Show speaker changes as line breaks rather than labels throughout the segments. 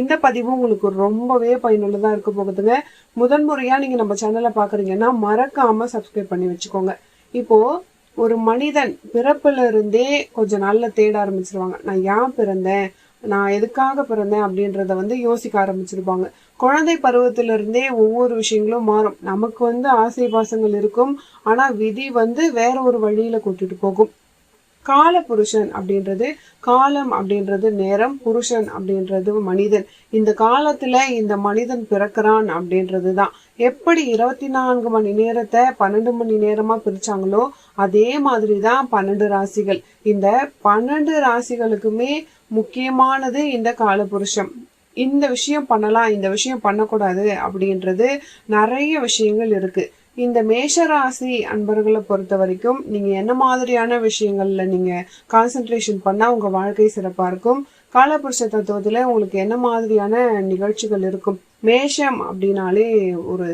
இந்த பதிவு உங்களுக்கு ரொம்பவே பயனுள்ளதா இருக்க போகுதுங்க. முதன்முறையா நீங்க நம்ம சேனலை பாக்குறீங்கன்னா மறக்காம சப்ஸ்கிரைப் பண்ணி வச்சுக்கோங்க. இப்போ ஒரு மனிதன் பிறப்புல இருந்தே கொஞ்ச நாள்ல தேட ஆரம்பிச்சிருவாங்க. நான் ஏன் பிறந்தேன், நான் எதுக்காக பிறந்தேன் அப்படின்றத யோசிக்க ஆரம்பிச்சிருப்பாங்க. குழந்தை பருவத்திலிருந்தே ஒவ்வொரு விஷயங்களும் மாறும். நமக்கு ஆசை பாசங்கள் இருக்கும். ஆனா விதி வேற ஒரு வழியில கூட்டிட்டு போகும். கால புருஷன் அப்படின்றது, காலம் அப்படின்றது நேரம், புருஷன் அப்படின்றது மனிதன். இந்த காலத்துல இந்த மனிதன் பிறக்கிறான் அப்படின்றதுதான். எப்படி 24 மணி நேரத்தை 12 மணி நேரமா பிரிச்சாங்களோ அதே மாதிரிதான் 12 ராசிகள். இந்த 12 ராசிகளுக்குமே முக்கியமானது இந்த காலபுருஷம். இந்த விஷயம் பண்ணலாம், இந்த விஷயம் பண்ணக்கூடாது அப்படின்றது நிறைய விஷயங்கள் இருக்கு. இந்த மேஷராசி அன்பர்களை பொறுத்த வரைக்கும் நீங்க என்ன மாதிரியான விஷயங்கள்ல நீங்க கான்சென்ட்ரேஷன் பண்ணா உங்க வாழ்க்கை சிறப்பா இருக்கும், காலபுருஷ தத்துவத்துல உங்களுக்கு என்ன மாதிரியான நிகழ்ச்சிகள் இருக்கும். மேஷம் அப்படின்னாலே ஒரு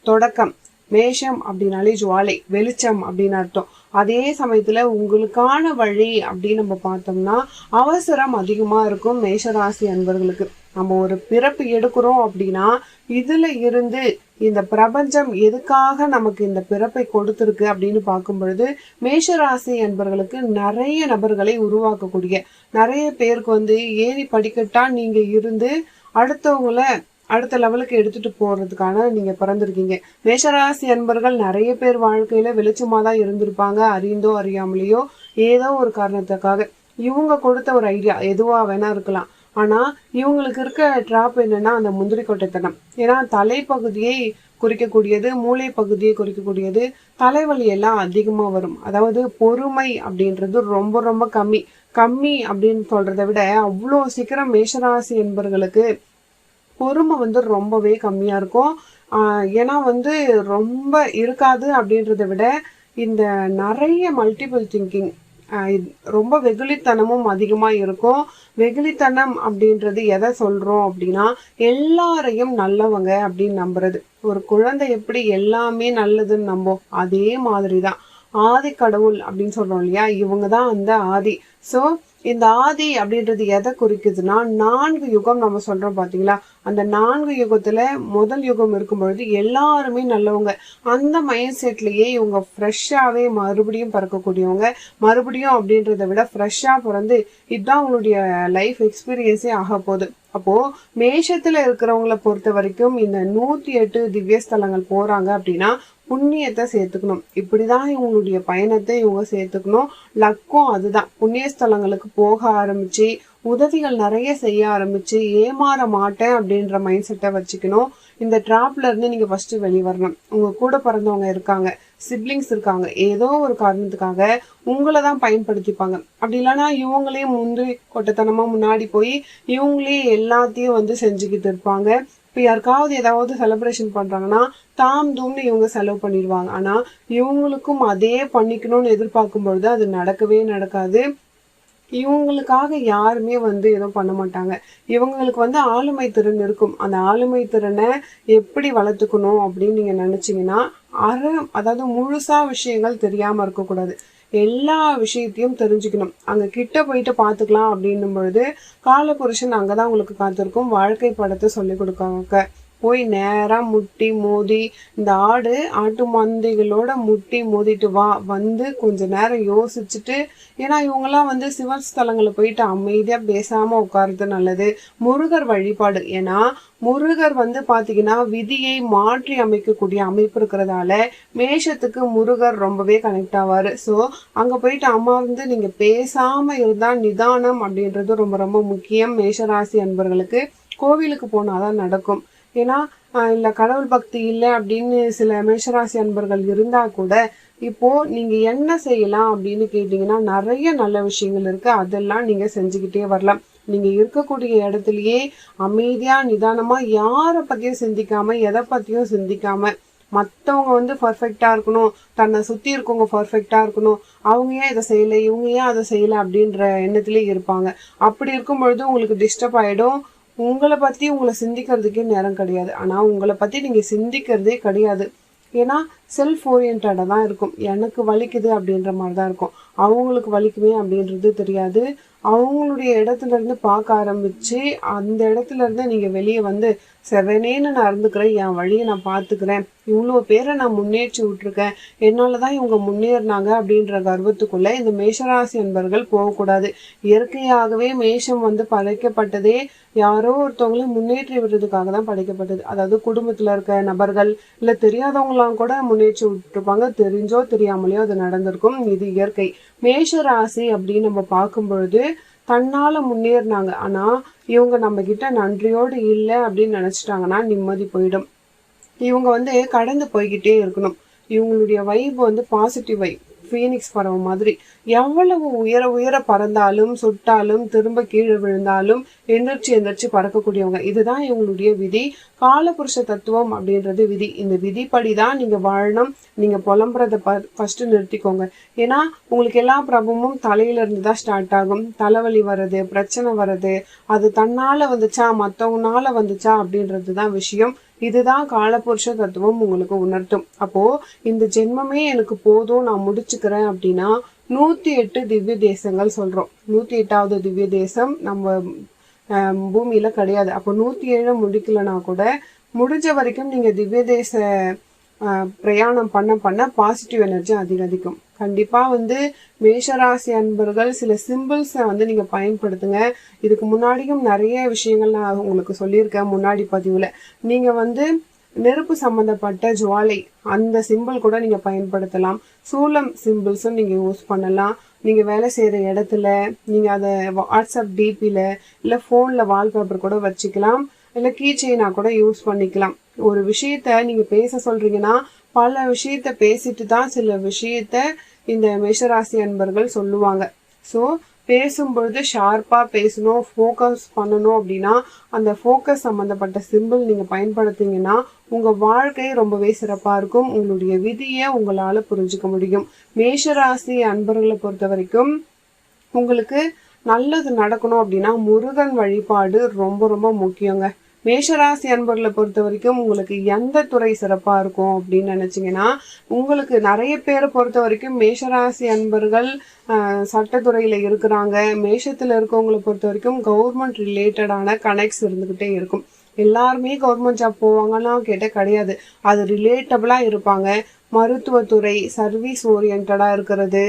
தொடக்கம், மேஷம் அப்படின்னாலே ஜுவாலை, வெளிச்சம் அப்படின்னு அர்த்தம். அதே சமயத்துல உங்களுக்கான வழி அப்படின்னு நம்ம பார்த்தோம்னா அவசரம் அதிகமா இருக்கும் மேஷராசி அன்பர்களுக்கு. நம்ம ஒரு பிறப்பு எடுக்கிறோம் அப்படின்னா இதுல இருந்து இந்த பிரபஞ்சம் எதுக்காக நமக்கு இந்த பிறப்பை கொடுத்திருக்கு அப்படின்னு பார்க்கும் பொழுது மேஷராசி என்பவர்களுக்கு நிறைய நபர்களை உருவாக்கக்கூடிய, நிறைய பேருக்கு ஏறி படிக்கட்டா நீங்க இருந்து அடுத்தவங்கள அடுத்த லெவலுக்கு எடுத்துட்டு போறதுக்கான நீங்க பிறந்திருக்கீங்க. மேஷராசி அன்பர்கள் நிறைய பேர் வாழ்க்கையில வெளிச்சமா தான் இருந்திருப்பாங்க. அறிந்தோ அறியாமலேயோ ஏதோ ஒரு காரணத்துக்காக இவங்க கொடுத்த ஒரு ஐடியா எதுவா வேணா இருக்கலாம். ஆனா இவங்களுக்கு இருக்க டிராப் என்னன்னா அந்த முந்திரி கொட்டைத்தனம். ஏன்னா தலைப்பகுதியை குறிக்கக்கூடியது, மூளை பகுதியை குறிக்கக்கூடியது. தலைவலி எல்லாம் அதிகமா வரும். அதாவது பொறுமை அப்படின்றது ரொம்ப ரொம்ப கம்மி அப்படின்னு சொல்றதை விட அவ்வளோ சீக்கிரம் மேஷராசி என்பவர்களுக்கு பொறுமை ரொம்பவே கம்மியா இருக்கும். ஏன்னா ரொம்ப இருக்காது அப்படின்றத விட இந்த நிறைய மல்டிபிள் திங்கிங், ரொம்ப வெகுளித்தனமும் அதிகமா இருக்கும். வெகுளித்தனம் அப்படின்றது எதை சொல்றோம் அப்படின்னா எல்லாரையும் நல்லவங்க அப்படின்னு நம்புறது. ஒரு குழந்தை எப்படி எல்லாமே நல்லதுன்னு நம்போம், அதே மாதிரிதான் ஆதி கடவுள் அப்படின்னு சொல்றோம் இல்லையா, இவங்கதான் அந்த ஆதி. சோ இந்த ஆதி அப்படின்றது எதை குறிக்குதுன்னா 4 யுகம் நம்ம சொல்றோம் பாத்தீங்களா, அந்த 4 யுகத்துல முதல் யுகம் இருக்கும் பொழுது எல்லாருமே நல்லவங்க. அந்த மைண்ட் செட்லயே இவங்க ஃப்ரெஷ்ஷாவே மறுபடியும் பிறக்கக்கூடியவங்க. மறுபடியும் அப்படின்றத விட ஃப்ரெஷ்ஷா பிறந்து இதுதான் உங்களுடைய லைஃப் எக்ஸ்பீரியன்ஸே ஆக போகுது. அப்போ மேஷத்துல இருக்கிறவங்களை பொறுத்த வரைக்கும் இந்த 108 திவ்ய ஸ்தலங்கள் போறாங்க அப்படின்னா புண்ணியத்தை சேர்த்துக்கணும். இப்படிதான் இவங்களுடைய பயணத்தை இவங்க சேர்த்துக்கணும். லக்கும் அதுதான். புண்ணிய ஸ்தலங்களுக்கு போக ஆரம்பிச்சு உதவிகள் நிறைய செய்ய ஆரம்பிச்சு ஏமாற மாட்டேன் அப்படின்ற மைண்ட் செட்டை வச்சுக்கணும். இந்த டிராப்ல இருந்து நீங்க ஃபர்ஸ்ட் வெளிவரணும். உங்க கூட பிறந்தவங்க இருக்காங்க, சிப்ளிங்ஸ் இருக்காங்க, ஏதோ ஒரு காரணத்துக்காக உங்களை தான் பயன்படுத்திப்பாங்க. அப்படி இல்லைன்னா இவங்களையும் முந்திரி கொட்டத்தனமா முன்னாடி போய் இவங்களே எல்லாத்தையும் செஞ்சுக்கிட்டு இருப்பாங்க. இப்போ யாருக்காவது ஏதாவது செலிப்ரேஷன் பண்றாங்கன்னா தாம் தூம்னு இவங்க செலவு பண்ணிடுவாங்க. ஆனா இவங்களுக்கும் அதே பண்ணிக்கணும்னு எதிர்பார்க்கும் பொழுது அது நடக்கவே நடக்காது. இவங்களுக்காக யாருமே எதுவும் பண்ண மாட்டாங்க. இவங்களுக்கு ஆளுமை திறன் இருக்கும். அந்த ஆளுமை திறனை எப்படி வளர்த்துக்கணும் அப்படின்னு நீங்க நினைச்சீங்கன்னா அதாவது முழுசா விஷயங்கள் தெரியாம இருக்கக்கூடாது. எல்லா விஷயத்தையும் தெரிஞ்சுக்கணும். அங்க கிட்ட போயிட்டு பாத்துக்கலாம் அப்படின்னும் பொழுது காலபுருஷன் அங்கதான் உங்களுக்கு காத்திருக்கும். வாழ்க்கை படத்தை சொல்லி கொடுக்காங்க. போய் நேரா முட்டி மோதி இந்த ஆட்டு மந்தைகளோட முட்டி மோதிட்டு வா, கொஞ்ச நேரம் யோசிச்சுட்டு, ஏன்னா இவங்கெல்லாம் சிவன் ஸ்தலங்களை போயிட்டு அமைதியா பேசாம உட்கார்றது நல்லது. முருகர் வழிபாடு, ஏன்னா முருகர் பாத்தீங்கன்னா விதியை மாற்றி அமைக்கக்கூடிய அமைப்பு இருக்கிறதால மேஷத்துக்கு முருகர் ரொம்பவே கனெக்ட் ஆவாரு. சோ அங்க போயிட்டு அமர்ந்து நீங்க பேசாம இருந்தா நிதானம் அப்படின்றது ரொம்ப ரொம்ப முக்கியம். மேஷராசி அன்பர்களுக்கு கோவிலுக்கு போனாதான் நடக்கும். ஏன்னா இல்ல கடவுள் பக்தி இல்லை அப்படின்னு சில மேஷராசி அன்பர்கள் இருந்தா கூட இப்போ நீங்க என்ன செய்யலாம் அப்படின்னு கேட்டீங்கன்னா நிறைய நல்ல விஷயங்கள் இருக்கு. அதெல்லாம் நீங்க செஞ்சுக்கிட்டே வரலாம். நீங்க இருக்கக்கூடிய இடத்துலயே அமைதியா நிதானமா யார பத்தியும் சிந்திக்காம, எதை பத்தியும் சிந்திக்காம, மத்தவங்க பர்ஃபெக்டா இருக்கணும், தன்னை சுத்தி இருக்கவங்க பர்ஃபெக்டா இருக்கணும், அவங்க ஏன் இதை செய்யல, இவங்க ஏன் அதை செய்யல அப்படின்ற எண்ணத்திலேயே இருப்பாங்க. அப்படி இருக்கும் பொழுது உங்களுக்கு டிஸ்டர்ப் ஆயிடும். உங்களை பத்தி உங்களை சிந்திக்கிறதுக்கே நேரம் கிடையாது. ஆனா உங்களை பத்தி நீங்க சிந்திக்கிறதே கிடையாது. ஏன்னா செல்ஃப் ஓரியன்டாக தான் இருக்கும். எனக்கு வலிக்குது அப்படின்ற மாதிரி தான் இருக்கும். அவங்களுக்கு வலிக்குமே அப்படின்றது தெரியாது. அவங்களுடைய இடத்துல இருந்து பார்க்க ஆரம்பிச்சு அந்த இடத்துல இருந்து நீங்க வெளியே வந்து செவனேன்னு நான் இருந்துக்கிறேன், என் வழியை நான் பார்த்துக்கிறேன், இவ்வளோ பேரை நான் முன்னேற்றி விட்டுருக்கேன், என்னாலதான் இவங்க முன்னேறினாங்க அப்படின்ற கர்வத்துக்குள்ள இந்த மேஷராசி அன்பர்கள் போகக்கூடாது. இயற்கையாகவே மேஷம் வந்து படைக்கப்பட்டதே யாரோ ஒருத்தவங்களை முன்னேற்றி விடுறதுக்காக தான் படைக்கப்பட்டது. அதாவது குடும்பத்துல இருக்க நபர்கள் இல்ல தெரியாதவங்களாம் கூட முன்னேற்றி விட்டுருப்பாங்க, தெரிஞ்சோ தெரியாமலையோ அது நடந்திருக்கும். இது இயற்கை. மேஷ ராசி அப்படின்னு நம்ம பார்க்கும் பொழுது தன்னால முன்னேறினாங்க, ஆனா இவங்க நம்ம கிட்ட நன்றியோடு இல்லை அப்படின்னு நினைச்சிட்டாங்கன்னா நிம்மதி போயிடும். இவங்க வந்து கடந்து போய்கிட்டே இருக்கணும். இவங்களுடைய வைப் வந்து பாசிட்டிவ் வைப், ஃபீனிக்ஸ் பறவை மாதிரி. எவ்வளவு உயர உயர பறந்தாலும் சுட்டாலும் திரும்ப கீழே விழுந்தாலும் எந்திரிச்சு பறக்கக்கூடியவங்க. இதுதான் இவங்களுடைய விதி. காலபுருஷ தத்துவம் அப்படின்றது விதி. இந்த விதிப்படிதான் நீங்க வாழணும். நீங்க புலம்புறத ஃபர்ஸ்ட் நிறுத்திக்கோங்க. ஏன்னா உங்களுக்கு எல்லா பிரபமும் தலையில இருந்து தான் ஸ்டார்ட் ஆகும். தலைவலி வர்றது, பிரச்சனை வர்றது, அது தன்னால வந்துச்சா மத்தவங்கனால வந்துச்சா அப்படின்றதுதான் விஷயம். இதுதான் காலபுருஷ தத்துவம் உங்களுக்கு உணர்த்தும். அப்போ இந்த ஜென்மமே எனக்கு போதும், நான் முடிச்சுக்கிறேன் அப்படின்னா 108 திவ்ய தேசங்கள் சொல்றோம். 108வது திவ்ய தேசம் நம்ம பூமியில கிடையாது. அப்போ 107 முடிக்கலனா கூட முடிஞ்ச வரைக்கும் நீங்க திவ்ய தேச பிரயாணம் பண்ண பாசிட்டிவ் எனர்ஜி அதிகரிக்கும். கண்டிப்பா வந்து மேஷராசி அன்பர்கள் சில சிம்பிள்ஸை வந்து நீங்க பயன்படுத்துங்க. இதுக்கு முன்னாடியும் நிறைய விஷயங்கள் நான் உங்களுக்கு சொல்லியிருக்கேன் முன்னாடி பதிவுல. நீங்க வந்து நெருப்பு சம்பந்தப்பட்ட ஜுவாலை அந்த சிம்பிள் கூட நீங்க பயன்படுத்தலாம். சூலம் சிம்பிள்ஸும் நீங்க யூஸ் பண்ணலாம். நீங்க வேலை செய்யற இடத்துல நீங்க அதை வாட்ஸ்அப் டிபில இல்ல போன்ல வால்பேப்பர் கூட வச்சுக்கலாம், இல்ல கீ செயினா கூட யூஸ் பண்ணிக்கலாம். ஒரு விஷயத்த நீங்க பேச சொல்றீங்கன்னா பல விஷயத்த பேசிட்டு தான் சில விஷயத்த இந்த மேஷராசி அன்பர்கள் சொல்லுவாங்க. ஸோ பேசும்பொழுது ஷார்ப்பா பேசணும், ஃபோக்கஸ் பண்ணணும். அப்படின்னா அந்த ஃபோக்கஸ் சம்பந்தப்பட்ட சிம்பிள் நீங்க பயன்படுத்திங்கன்னா உங்க வாழ்க்கை ரொம்பவே சிறப்பா இருக்கும். உங்களுடைய விதியை உங்களால புரிஞ்சுக்க முடியும். மேஷராசி அன்பர்களை பொறுத்த வரைக்கும் உங்களுக்கு நல்லது நடக்கணும் அப்படின்னா முருகன் வழிபாடு ரொம்ப ரொம்ப முக்கியங்க. மேஷராசி அன்பர்களை பொறுத்த வரைக்கும் உங்களுக்கு எந்த துறை சிறப்பா இருக்கும் அப்படின்னு நினைச்சீங்கன்னா, உங்களுக்கு நிறைய பேரை பொறுத்த வரைக்கும் மேஷராசி அன்பர்கள் சட்டத்துறையில இருக்கிறாங்க. மேஷத்துல இருக்கவங்களை பொறுத்த வரைக்கும் கவர்மெண்ட் ரிலேட்டடான கனெக்ட்ஸ் இருந்துகிட்டே இருக்கும். எல்லாருமே கவர்மெண்ட் ஜாப் போவாங்கன்னா கேட்ட கிடையாது. அது ரிலேட்டபிளா இருப்பாங்க. மருத்துவத்துறை, சர்வீஸ் ஓரியன்டா இருக்கிறது,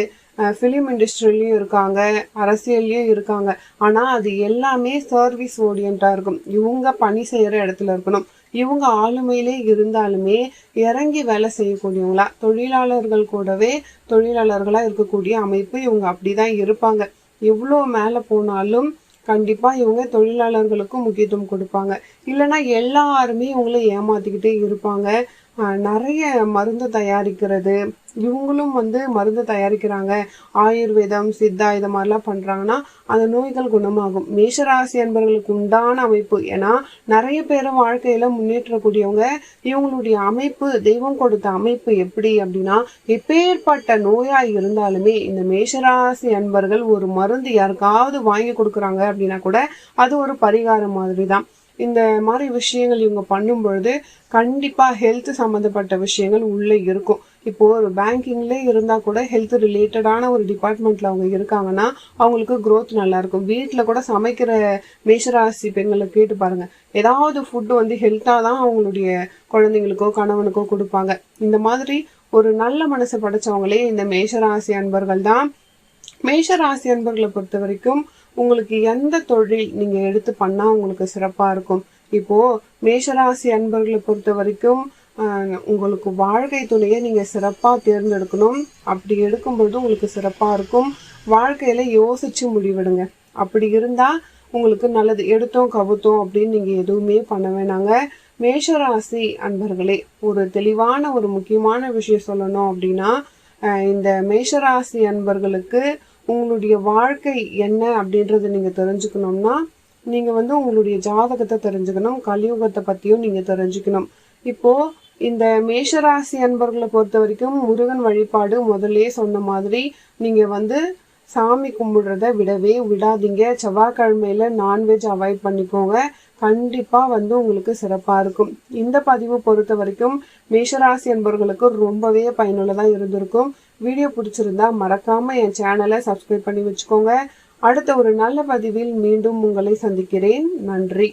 ஃபிலிம் இண்டஸ்ட்ரியிலையும் இருக்காங்க, அரசியல்லையும் இருக்காங்க. ஆனா அது எல்லாமே சர்வீஸ் ஓரியன்டா இருக்கும். இவங்க பணி செய்யற இடத்துல இருக்கணும். இவங்க ஆளுமையிலே இருந்தாலுமே இறங்கி வேலை செய்யக்கூடியவங்களா, தொழிலாளர்கள் கூடவே தொழிலாளர்களா இருக்கக்கூடிய அமைப்பு இவங்க அப்படிதான் இருப்பாங்க. எவ்வளோ மேல போனாலும் கண்டிப்பா இவங்க தொழிலாளர்களுக்கும் முக்கியத்துவம் கொடுப்பாங்க. இல்லைன்னா எல்லாருமே இவங்களை ஏமாத்திக்கிட்டே இருப்பாங்க. நிறைய மருந்து தயாரிக்கிறது, இவங்களும் வந்து மருந்து தயாரிக்கிறாங்க, ஆயுர்வேதம் சித்தா இது மாதிரிலாம் பண்றாங்கன்னா அந்த நோய்கள் குணமாகும். மேஷராசி என்பவர்களுக்கு உண்டான அமைப்பு. ஏன்னா நிறைய பேர் வாழ்க்கையில முன்னேற்றக்கூடியவங்க. இவங்களுடைய அமைப்பு தெய்வம் கொடுத்த அமைப்பு எப்படி அப்படின்னா, எப்பேற்பட்ட நோயா இருந்தாலுமே இந்த மேஷராசி அன்பர்கள் ஒரு மருந்து யாருக்காவது வாங்கி கொடுக்குறாங்க அப்படின்னா கூட அது ஒரு பரிகாரம் மாதிரி தான். இந்த மாதிரி விஷயங்கள் இவங்க பண்ணும் பொழுது கண்டிப்பா ஹெல்த் சம்பந்தப்பட்ட விஷயங்கள் உள்ள இருக்கும். இப்போ ஒரு பேங்கிங்ல இருந்தா கூட ஹெல்த் ரிலேட்டடான ஒரு டிபார்ட்மெண்ட்ல அவங்க இருக்காங்கன்னா அவங்களுக்கு growth நல்லா இருக்கும். வீட்டுல கூட சமைக்கிற மேஷராசி பெண்களை கேட்டு பாருங்க, ஏதாவது ஃபுட்டு வந்து ஹெல்த்தா தான் அவங்களுடைய குழந்தைங்களுக்கோ கணவனுக்கோ கொடுப்பாங்க. இந்த மாதிரி ஒரு நல்ல மனசை படைச்சவங்களே இந்த மேஷராசி அன்பர்கள் தான். மேஷராசி அன்பர்களை பொறுத்த வரைக்கும் உங்களுக்கு எந்த தொழில் நீங்க எடுத்து பண்ணா உங்களுக்கு சிறப்பா இருக்கும். இப்போ மேஷராசி அன்பர்களை பொறுத்த வரைக்கும் உங்களுக்கு வாழ்க்கை துணையை நீங்க சிறப்பா தேர்ந்தெடுக்கணும். அப்படி எடுக்கும்போது உங்களுக்கு சிறப்பா இருக்கும். வாழ்க்கையில யோசிச்சு முடிவெடுங்க. அப்படி இருந்தா உங்களுக்கு நல்லது. எடுத்தோம் கவுத்தோம் அப்படின்னு நீங்க எதுவுமே பண்ண வேணாங்க. மேஷராசி அன்பர்களே, ஒரு தெளிவான ஒரு முக்கியமான விஷயம் சொல்லணும் அப்படின்னா, இந்த மேஷராசி அன்பர்களுக்கு உங்களுடைய வாழ்க்கை என்ன அப்படின்றத நீங்க தெரிஞ்சுக்கணும்னா நீங்க வந்து உங்களுடைய ஜாதகத்தை தெரிஞ்சுக்கணும், கலியுகத்தை பத்தியும் நீங்க தெரிஞ்சுக்கணும். இப்போ இந்த மேஷராசி அன்பர்களை பொறுத்த வரைக்கும் முருகன் வழிபாடு முதலே சொன்ன மாதிரி நீங்க வந்து சாமி கும்பிடுறத விடவே விடாதீங்க. செவ்வாய்க்கிழமையில நான்வெஜ் அவாய்ட் பண்ணிக்கோங்க. கண்டிப்பா உங்களுக்கு சிறப்பா இருக்கும். இந்த பதிவு பொறுத்த வரைக்கும் மேஷராசி என்பவர்களுக்கு ரொம்பவே பயனுள்ளதா இருந்திருக்கும். வீடியோ பிடிச்சிருந்தா மறக்காம என் சேனலை சப்ஸ்கிரைப் பண்ணி வச்சுக்கோங்க. அடுத்த ஒரு நல்ல பதிவில் மீண்டும் உங்களை சந்திக்கிறேன். நன்றி.